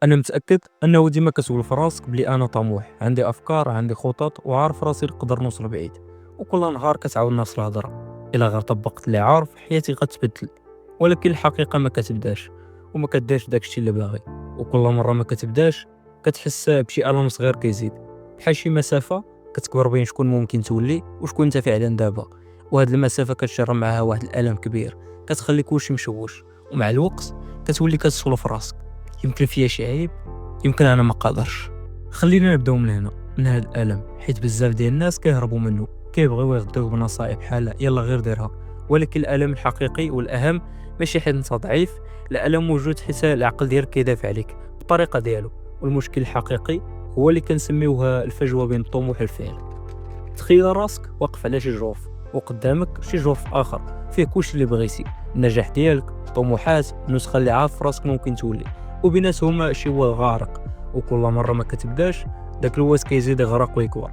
أنا متأكد أنه ديما كتقول في راسك بلي أنا طموح، عندي أفكار، عندي خطط، وعارف راسي نقدر نوصل بعيد. وكل نهار كتعاود نفس الهضرة، إلا غير طبقت اللي عارف حياتي غتبدل. ولكن الحقيقة ما كتبداش، وما كديرش داكشي اللي باغي. وكل مرة ما كتبداش كتحس بشي ألم صغير كيزيد، بحال شي مسافة كتكبر بين شكون ممكن تولي وشكون انت فعلا دابا. وهاد المسافة كتجرب معاها واحد الألم كبير، كتخلي كلشي مشوش. ومع الوقت كتولي كتسول في راسك، يمكن فيا شي عيب، يمكن انا ما قادرش. خلينا نبداو من هنا، من هذا الالم، حيت بزاف ديال الناس كيهربوا منه، كيبغيو يغداو بنصائح بحال يلا غير ديرها. ولكن الالم الحقيقي والاهم ماشي حيت انت ضعيف، الالم موجود حيت العقل ديالك كيدافع عليك بالطريقه ديالو. والمشكل الحقيقي هو اللي كنسميوه الفجوه بين الطموح والفعل. تخيل راسك واقف على شي جرف، وقدامك شي جرف اخر فيه كلشي اللي بغيتي، النجاح ديالك، طموحات، النسخه اللي عارف راسك ممكن تولي، وبيناتهم شي واد غارق. وكل مره ما كتبداش داك الواد كيزيد يغرق ويكبر،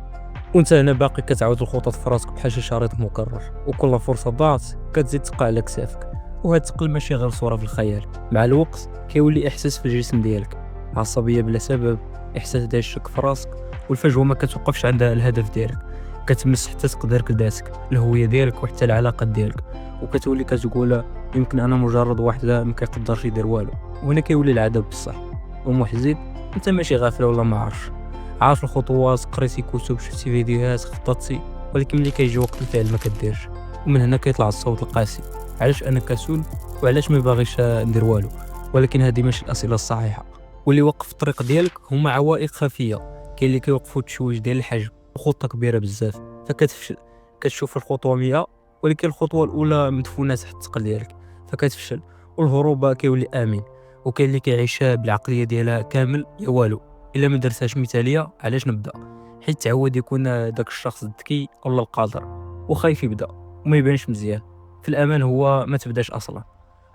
وانت هنا باقي كتعاود الخطط في راسك بحال شي شريط مكرر. وكل فرصه ضاعت كتزيد تقع على كتافك. وهاد الثقل ماشي غير صوره في الخيال، مع الوقت كيولي احساس في الجسم ديالك، عصبيه بلا سبب، احساس ديال الشك في راسك. والفجوه ما كتوقفش عند الهدف ديالك، كتمس حتى تقديرك لذاتك، الهويه ديالك، وحتى العلاقات ديالك. وكتولي كتقول يمكن انا مجرد واحد ما كيقدرش يدير والو. وهنا كيولي العذاب بصح. ومحزن، انت ماشي غافل ولا ما عارفش، عارف الخطوات، قريتي كتب، شفتي فيديوهات، خططتي، ولكن ملي كيجي وقت الفعل ما كديرش. ومن هنا كيطلع الصوت القاسي، علاش انا كسول، وعلاش ما باغيش ندير والو. ولكن هذه ماشي الاسئله الصحيحه. واللي وقف الطريق ديالك هما عوائق خفيه، كاين اللي كيوقفوا التشويش ديال الحجم وخطه كبيره بزاف فكتفشل. كتشوف الخطوه 100، ولكن الخطوه الاولى مدفونه تحت الثقل ديالك فكتفشل. والهروب كيولي امن. وكاين اللي كيعيش بالعقليه ديالها كامل يا والو، الا ما درتهاش مثاليه علاش نبدا، حيت تعود يكون داك الشخص الذكي ولا القادر، وخايف يبدا وما يبانش مزيان. في الامان هو ما تبداش اصلا.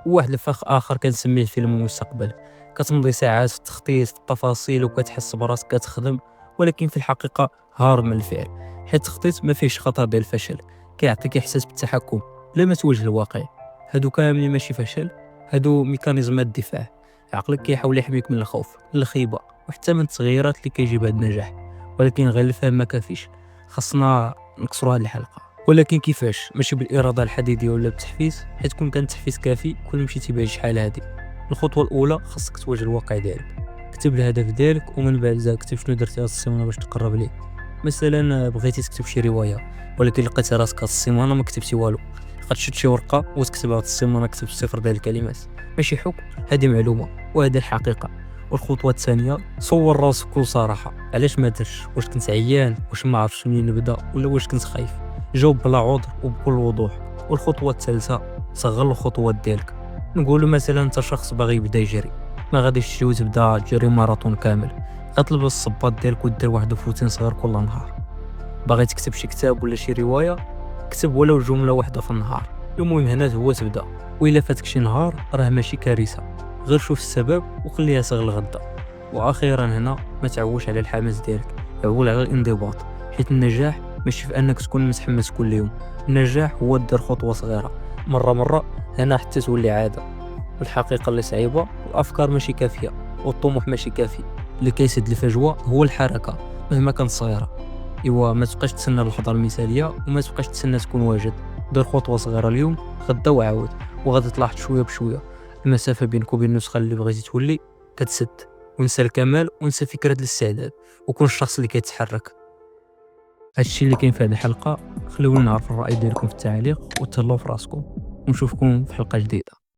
وواحد الفخ اخر كنسميه فيلم المستقبل، كتمضي ساعات في التخطيط، في التفاصيل، وكتحس براسك كتخدم، ولكن في الحقيقه هارب من الفعل. حيت التخطيط ما فيهش خطر ديال الفشل، كيعطيك احساس بالتحكم لا ما تواجه الواقع. هادو كاملين ماشي فشل، هادو ميكانيزمات دفاع. عقلك كيحاول يحميك من الخوف، من الخيبه، وحتى من التغييرات اللي كيجيبها النجاح. ولكن غير الفهم ما كافيش، خاصنا نكسروا هذه الحلقه. ولكن كيفاش؟ ماشي بالاراده الحديديه ولا بالتحفيز، حيت كون كان التحفيز كافي كل مشيتي بهذه شحال هادي. الخطوه الاولى خاصك تواجه الواقع ديالك، كتب الهدف ديالك، ومن بعد كتب شنو درتي هاد السيمانه باش تقرب ليه. مثلا بغيتي تكتب شي روايه، ولكن لقيتي راسك هاد السيمانه ما كتبتي والو، غتشد شي ورقه وتكتبها هاد السيمانه كتبت صفر ديال الكلمات. ماشي حكم، هذه معلومه وهذه الحقيقه. والخطوه الثانيه، صور راسك بكل صراحه، علاش ما درتش؟ واش كنت عيان؟ واش ما عرفتش منين نبدا؟ ولا واش كنت خايف؟ جاوب بلا عذر وبكل وضوح. والخطوه الثالثه، صغر الخطوات ديالك. نقولوا مثلا انت شخص باغي يبدا يجري، ما غاديش تجي وتبدا تجري ماراثون كامل، غتلبس الصباط ديالك ودير واحد فوتين صغير كل نهار. باغي تكتب شي كتاب ولا شي روايه، كتب ولو جمله واحده في النهار. المهم هنا هو تبدا. وإلا فاتك شي نهار راه ماشي كارثه، غير شوف السبب وخليها صغير الغدا. واخيرا هنا ما تعوش على الحماس ديالك، عول على الانضباط. حيت النجاح ماشي في انك تكون متحمس كل يوم، النجاح هو دير خطوه صغيره مره مره، هنا حتى تولي عاده. والحقيقه اللي صعيبه، الافكار ماشي كافيه والطموح ماشي كافي. اللي كيسد الفجوه هو الحركه مهما كانت صغيره. ايوا ما تبقاش تسنى اللحظه المثاليه، وما تبقاش تسنى تكون واجد. دير خطوه صغيره اليوم، غدا وعاود، وغادي تلاحظ شويه بشويه المسافه بينك وبين النسخه اللي بغيتي تولي كتسد. ونسى الكمال ونسى فكره الاستعداد، وكون الشخص اللي كيتحرك. هادشي اللي كاين في هذه الحلقه. خلوني نعرف الراي ديالكم في التعليق، وتهلاو في راسكم، ونشوفكم في حلقه جديده.